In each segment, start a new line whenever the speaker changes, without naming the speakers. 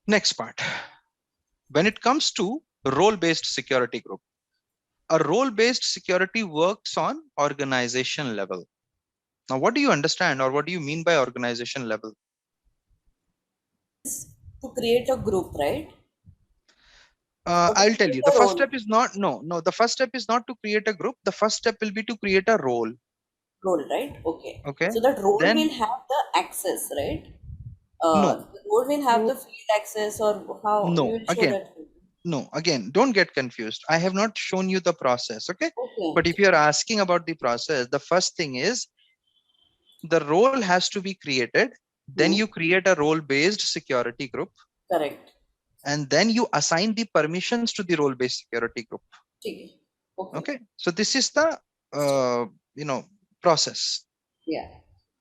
Next part. When it comes to role-based security group, a role-based security works on organization level. Now, what do you understand or what do you mean by organization level?
To create a group, right? Or to
I'll tell
create
you, the
a
first
role.
step is not, no, the first step is not to create a group. The first step will be to create a role.
Role, right? Okay.
Okay.
So that role will
Then,
have the access, right?
no,
The role will have the
Ro-
field access, or how you
no,
will show
again,
that?
no, again, don't get confused. I have not shown you the process. Okay.
Okay.
But if you're asking about the process, the first thing is the role has to be created. Then
Hmm.
you create a role-based security group.
Correct.
And then you assign the permissions to the role-based security group.
Okay. Okay.
Okay. So this is the, process.
Yeah.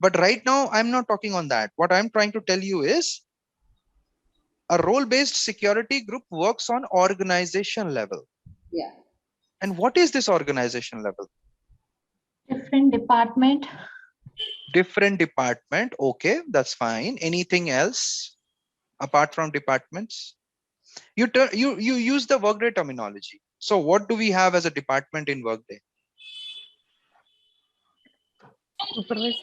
But right now, I'm not talking on that. What I'm trying to tell you is a role-based security group works on organization level.
Yeah.
And what is this organization level?
Different department.
Different department. Okay, that's fine. Anything else apart from departments? You use the Workday terminology. So what do we have as a department in Workday?
Organize.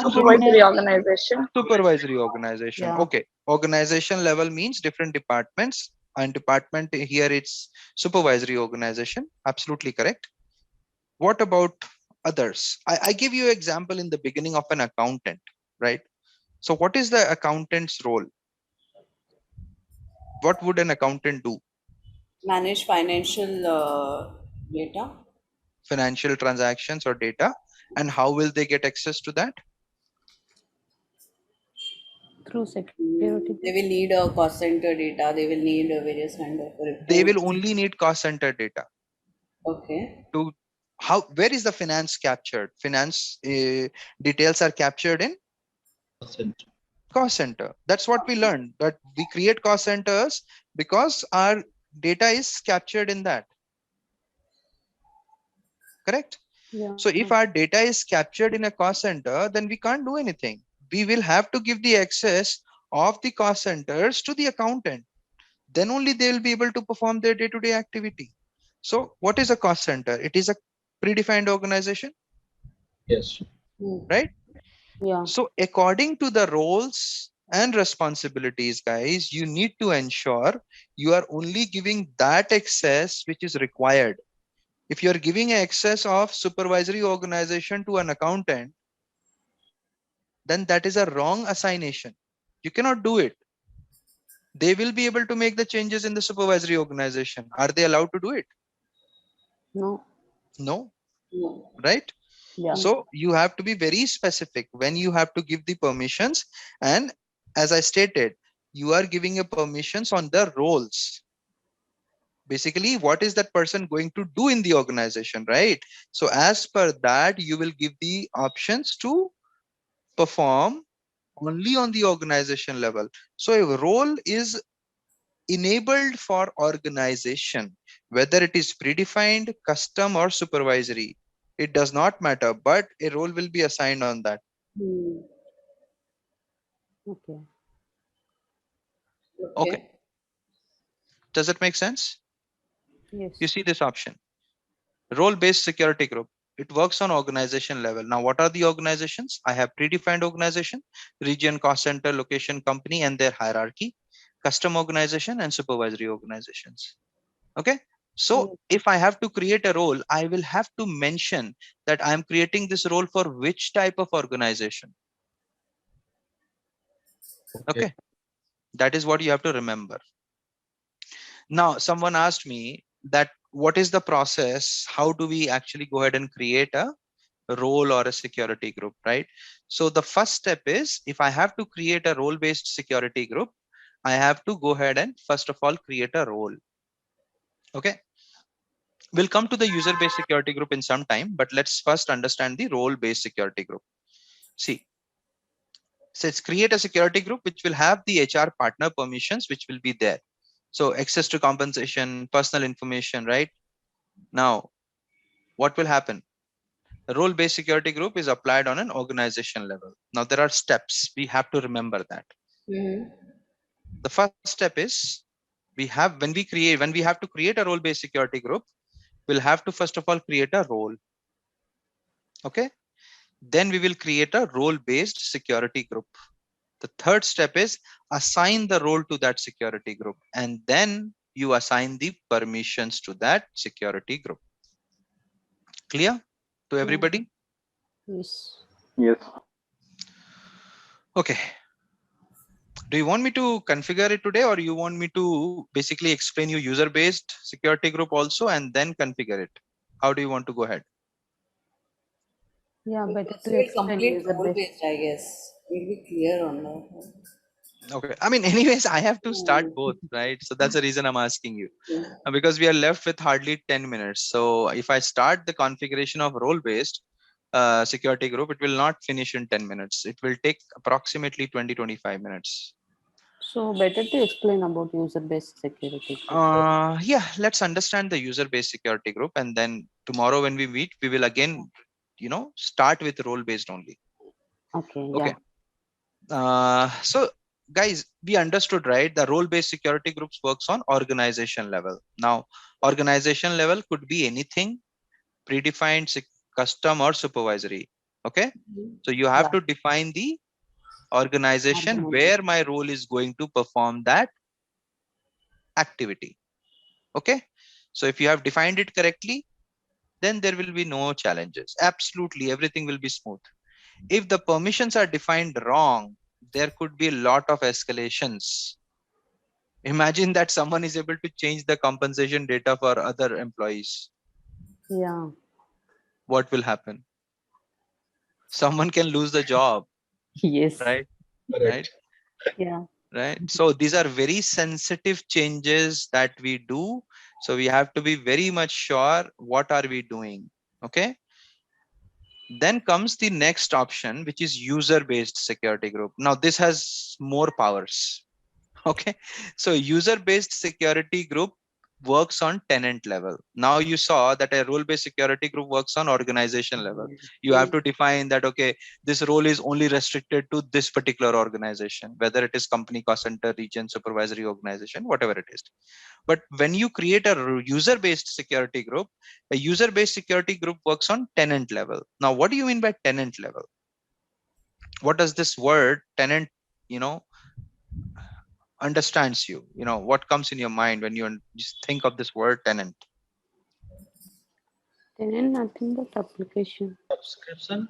Supervisory organization.
Supervisory organization.
Yeah.
Okay. Organization level means different departments, and department here it's supervisory organization. Absolutely correct. What about others? I give you an example in the beginning of an accountant, right? So what is the accountant's role? What would an accountant do?
Manage financial data.
Financial transactions or data. And how will they get access to that?
Through security.
They will need a cost center data. They will need various kind of
They will
reports.
only need cost center data.
Okay.
To how, where is the finance captured? Finance details are captured in cost center. That's what we learned, that we create cost centers because our data is captured in that. Correct.
Yeah.
So if our data is captured in a cost center, then we can't do anything. We will have to give the access of the cost centers to the accountant. Then only they will be able to perform their day-to-day activity. So what is a cost center? It is a predefined organization.
Yes.
Hmm.
Right.
Yeah.
So according to the roles and responsibilities, guys, you need to ensure you are only giving that access which is required. If you are giving access of supervisory organization to an accountant, then that is a wrong assignation. You cannot do it. They will be able to make the changes in the supervisory organization. Are they allowed to do it?
No.
No,
No.
right?
Yeah.
So you have to be very specific when you have to give the permissions. And as I stated, you are giving a permissions on the roles. Basically, what is that person going to do in the organization, right? So as per that, you will give the options to perform only on the organization level. So a role is enabled for organization, whether it is predefined, custom, or supervisory. It does not matter, but a role will be assigned on that.
Hmm.
Okay.
Okay.
Okay.
Does it make sense? You
Yes.
see this option, role-based security group. It works on organization level. Now, what are the organizations? I have predefined organization, region, cost center, location, company, and their hierarchy, custom organization, and supervisory organizations. Okay. So
Yes.
if I have to create a role, I will have to mention that I'm creating this role for which type of organization. Okay. That is what you have to remember. Now, someone asked me that what is the process? How do we actually go ahead and create a role or a security group, right? So the first step is, if I have to create a role-based security group, I have to go ahead and first of all create a role. Okay. We'll come to the user-based security group in some time, but let's first understand the role-based security group. See, so let's create a security group which will have the HR partner permissions, which will be there. So access to compensation, personal information, right? Now, what will happen? The role-based security group is applied on an organization level. Now, there are steps. We have to remember that.
Hmm.
The first step is when we have to create a role-based security group, we'll have to first of all create a role. Okay. Then we will create a role-based security group. The third step is assign the role to that security group, and then you assign the permissions to that security group. Clear to everybody?
Yes.
Yes.
Okay. Do you want me to configure it today, or you want me to basically explain you user-based security group also and then configure it? How do you want to go ahead?
Yeah,
We
better to
proceed
explain
complete
user
role
based.
based, I guess. We'll be clear on that.
Okay. I mean, anyways, I have to start both, right? So that's the reason I'm asking you. Because we are left with hardly 10 minutes. So if I start the configuration of role-based security group, it will not finish in 10 minutes. It will take approximately 20-25 minutes.
So better to explain about user based security group.
Yeah, let's understand the user-based security group, and then tomorrow when we meet, we will again, start with role-based only.
Okay,
Okay.
yeah.
So guys, we understood, right? The role-based security groups works on organization level. Now, organization level could be anything predefined, custom, or supervisory. Okay. So you have
Yeah.
to define the organization
Organization.
where my role is going to perform that activity. Okay. So if you have defined it correctly, then there will be no challenges. Absolutely everything will be smooth. If the permissions are defined wrong, there could be a lot of escalations. Imagine that someone is able to change the compensation data for other employees.
Yeah.
What will happen? Someone can lose the job,
Yes.
right? Right?
Correct.
Yeah.
Right. So these are very sensitive changes that we do. So we have to be very much sure what are we doing. Okay. Then comes the next option, which is user-based security group. Now this has more powers. Okay. So user-based security group works on tenant level. Now you saw that a role-based security group works on organization level. You have to define that, okay, this role is only restricted to this particular organization, whether it is company, cost center, region, supervisory organization, whatever it is. But when you create a user-based security group, a user-based security group works on tenant level. Now, what do you mean by tenant level? What does this word tenant, you know, understands you? What comes in your mind when you just think of this word tenant?
Then nothing but application.
Subscription.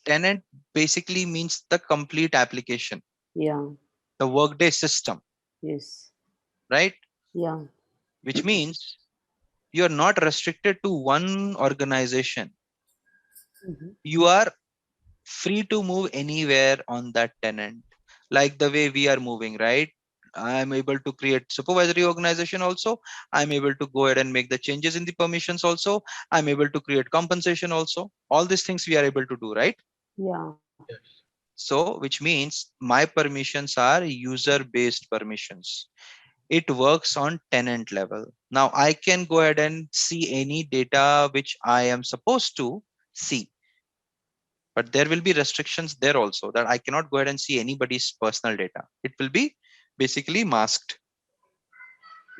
Tenant basically means the complete application,
Yeah.
the Workday system,
Yes.
right?
Yeah.
Which means you're not restricted to one organization.
Mm-hmm.
You are free to move anywhere on that tenant, like the way we are moving, right? I'm able to create supervisory organization also. I'm able to go ahead and make the changes in the permissions also. I'm able to create compensation also. All these things we are able to do, right?
Yeah.
Yes.
So which means my permissions are user based permissions. It works on tenant level. Now I can go ahead and see any data which I am supposed to see, but there will be restrictions there also, that I cannot go ahead and see anybody's personal data. It will be basically masked.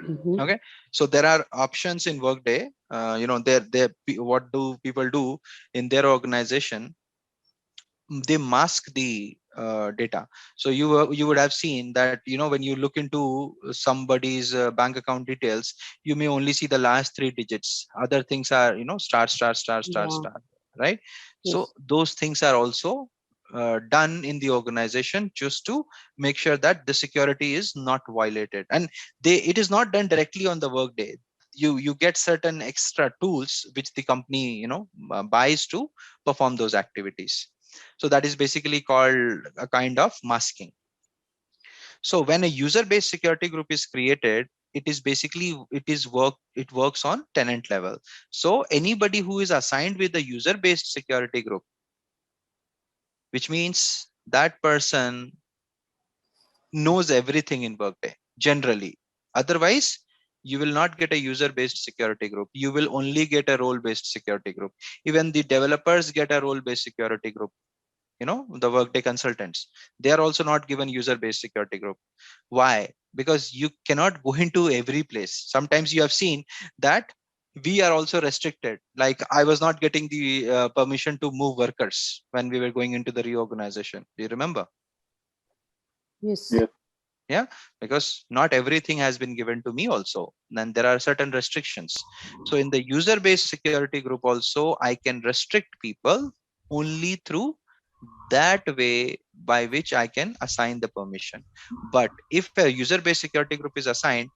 Mm-hmm.
Okay. So there are options in Workday. What do people do in their organization? They mask the data. So you would have seen that, when you look into somebody's bank account details, you may only see the last three digits. Other things are, star star star star
Yeah.
star, right? So
Yes.
those things are also done in the organization just to make sure that the security is not violated, and it is not done directly on the Workday. You get certain extra tools which the company buys to perform those activities. So that is basically called a kind of masking. So when a user-based security group is created, it works on tenant level. So anybody who is assigned with the user-based security group, which means that person knows everything in Workday generally. Otherwise, you will not get a user-based security group. You will only get a role-based security group. Even the developers get a role-based security group. the Workday consultants, they are also not given user-based security group. Why? Because you cannot go into every place. Sometimes you have seen that we are also restricted. Like I was not getting the permission to move workers when we were going into the reorganization. Do you remember?
Yes.
Yeah.
Yeah, because not everything has been given to me also. Then there are certain restrictions. So in the user-based security group also, I can restrict people only through that way by which I can assign the permission. But if a user-based security group is assigned,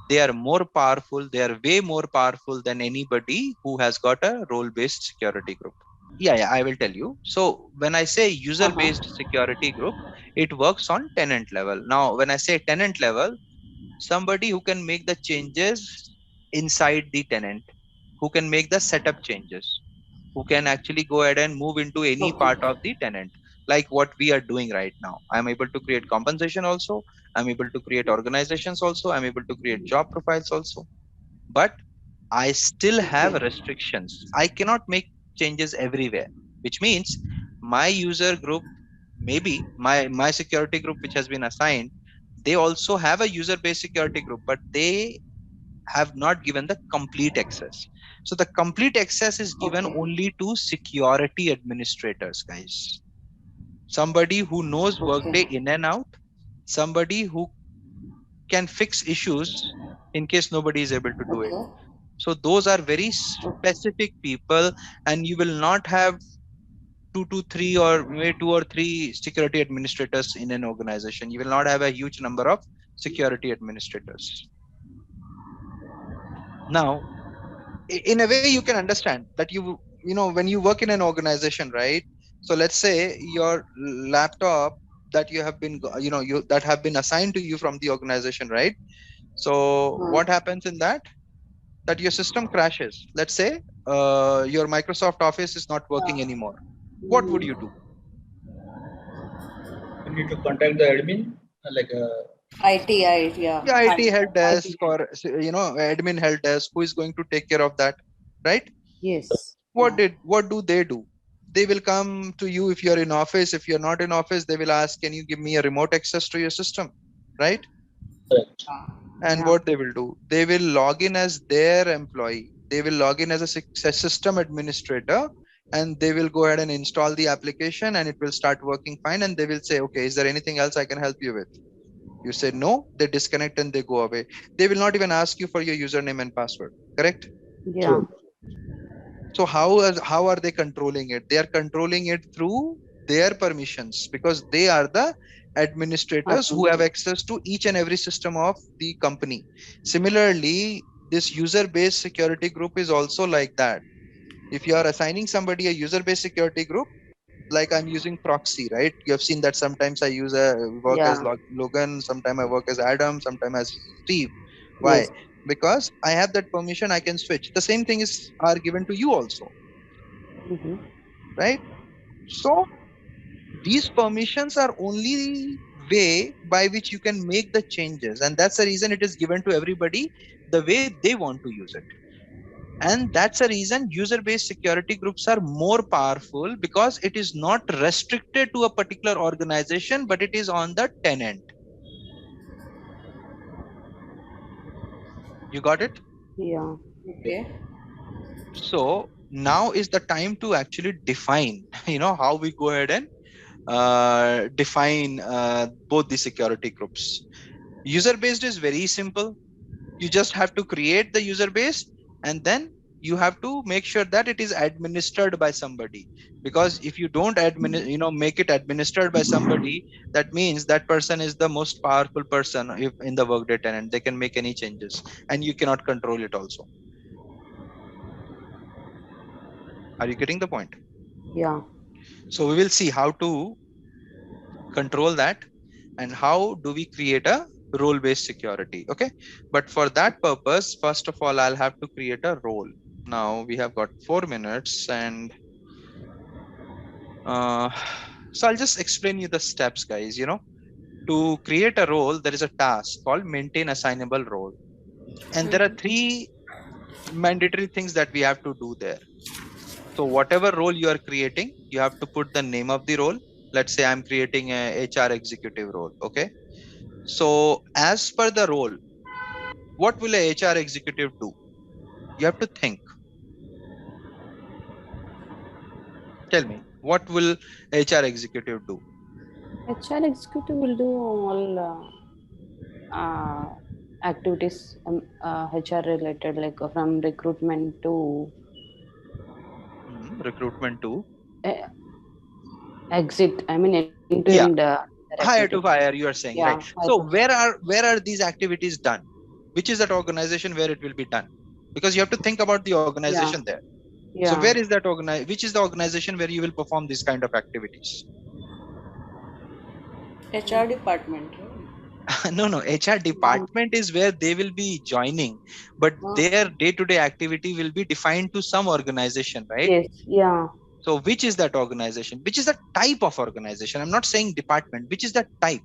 they are more powerful. They are way more powerful than anybody who has got a role-based security group. Yeah, I will tell you. So when I say user-based security group, it works on tenant level. Now, when I say tenant level, somebody who can make the changes inside the tenant, who can make the setup changes, who can actually go ahead and move into any
Okay.
part of the tenant, like what we are doing right now. I'm able to create compensation also. I'm able to create organizations also. I'm able to create job profiles also. But I still have
Okay.
restrictions. I cannot make changes everywhere, which means my user group, maybe my security group, which has been assigned, they also have a user based security group, but they have not given the complete access. So the complete access is given
Okay.
only to security administrators, guys. Somebody who knows
Okay.
Workday in and out, somebody who can fix issues in case nobody is able to do it.
Okay.
So those are very
Okay.
specific people, and you will not have two to three or maybe two or three security administrators in an organization. You will not have a huge number of security administrators. Now, in a way, you can understand that when you work in an organization, right? So let's say your laptop that you have been, you that have been assigned to you from the organization, right? So what happens in that? That your system crashes. Let's say your Microsoft Office is not working anymore. What would you do?
You need to contact the admin, like
Yeah.
Yeah, IT help
IT
desk
help.
or admin help desk who is going to take care of that, right?
Yes.
Yeah.
What do they do? They will come to you if you're in office. If you're not in office, they will ask, can you give me a remote access to your system, right?
correct.
And
Yeah.
what they will do, they will log in as their employee. They will log in as a system administrator, and they will go ahead and install the application, and it will start working fine. And they will say, okay, is there anything else I can help you with? You say no, they disconnect and they go away. They will not even ask you for your username and password, correct?
Yeah.
True.
So how are they controlling it? They are controlling it through their permissions, because they are the administrators who have
Admin.
access to each and every system of the company. Similarly, this user-based security group is also like that. If you are assigning somebody a user-based security group, like I'm using proxy, right? You have seen that sometimes I use a work as
Yeah.
Logan, sometimes I work as Adam, sometimes as Steve. Why?
Yes.
Because I have that permission, I can switch. The same thing is are given to you also,
Mm-hmm.
right? So these permissions are only way by which you can make the changes, and that's the reason it is given to everybody the way they want to use it. And that's the reason user-based security groups are more powerful, because it is not restricted to a particular organization, but it is on the tenant. You got it?
Yeah.
Okay.
So now is the time to actually define, how we go ahead and define both the security groups. User-based is very simple. You just have to create the user base, and then you have to make sure that it is administered by somebody. Because if you don't make it administered by somebody, that means that person is the most powerful person if in the Workday tenant. They can make any changes, and you cannot control it also. Are you getting the point?
Yeah.
So we will see how to control that, and how do we create a role based security. Okay, but for that purpose, first of all, I'll have to create a role. Now we have got 4 minutes, and uh, so I'll just explain you the steps, guys. To create a role, there is a task called maintain assignable role, and there are three mandatory things that we have to do there. So whatever role you are creating, you have to put the name of the role. Let's say I'm creating a HR executive role. Okay. So as per the role, what will a HR executive do? You have to think. Tell me, what will HR executive do?
HR executive will do all activities HR related, like from recruitment to
Recruitment too.
uh, exit. I mean, end to
Yeah,
end their
hire to
activities.
fire, you are saying, right?
Yeah, I
So
could.
where are these activities done? Which is that organization where it will be done? Because you have to think about the
Yeah,
organization there. So
yeah.
where is that which is the organization where you will perform these kind of activities?
HR department, right?
No, no, HR
Mm,
department is where they will be joining, but
Ah,
their day-to-day activity will be defined to some organization, right?
yes, yeah.
So which is that organization? Which is the type of organization? I'm not saying department. Which is the type?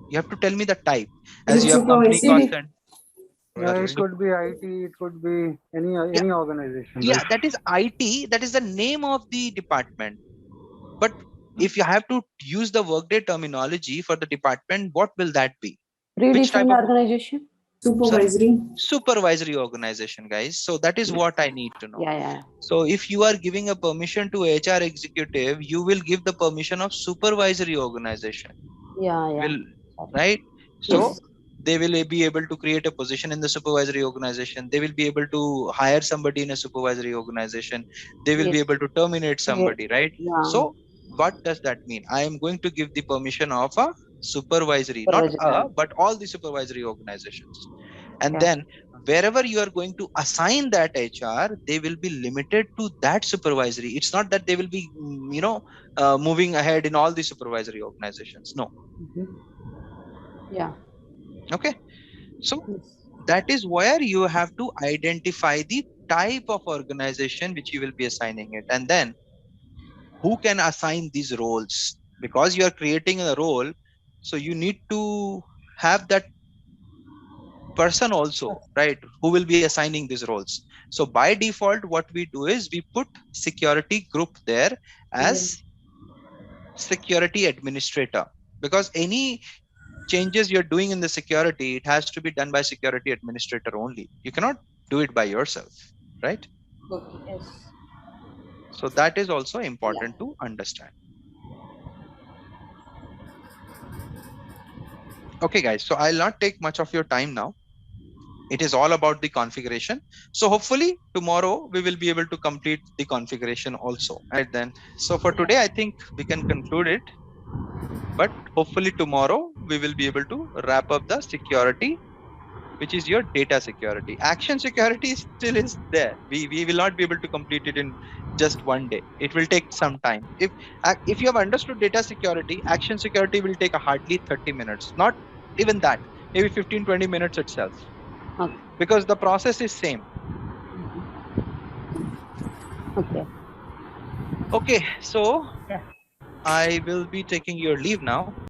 You have to tell me the type. As you have company cost
supervisory.
and
Yeah, it
so,
could be IT, it could be
yeah,
any organization,
yeah,
right?
that is IT. That is the name of the department. But if you have to use the Workday terminology for the department, what will that be? Which type
Predefined
of
organization.
sorry?
Supervisory.
Supervisory organization, guys. So that is what I need to know.
Yeah, yeah.
So if you are giving a permission to HR executive, you will give the permission of supervisory organization.
Yeah, yeah.
Will
Sorry.
right? So
Yes.
they will be able to create a position in the supervisory organization. They will be able to hire somebody in a supervisory organization. They will be
Yes.
able to terminate
Yeah.
somebody, right?
Yeah.
So what does that mean? I am going to give the permission of a supervisory, not
Supervisory.
a, but all the supervisory organizations. And
Yeah.
then wherever you are going to assign that HR, they will be limited to that supervisory. It's not that they will be, moving ahead in all the supervisory organizations. No.
Mhm. Yeah.
Okay. So
Yes.
that is where you have to identify the type of organization which you will be assigning it. And then who can assign these roles? Because you are creating a role. So you need to have that person also, right, who will be assigning these roles. So by default, what we do is we put security group there
Yeah.
as security administrator, because any changes you're doing in the security, it has to be done by security administrator only. You cannot do it by yourself, right?
okay.
Yes.
So that is also
Yeah.
important to understand. Okay, guys, so I'll not take much of your time now. It is all about the configuration. So hopefully tomorrow we will be able to complete the configuration also. Right then. So for today, I think we can conclude it, but hopefully tomorrow we will be able to wrap up the security, which is your data security. Action security still is there. We will not be able to complete it in just one day. It will take some time. If you have understood data security, action security will take a hardly 30 minutes, not even that, maybe 15-20 minutes itself,
Okay.
because the process is same.
Okay.
Okay, so
Yeah.
I will be taking your leave now.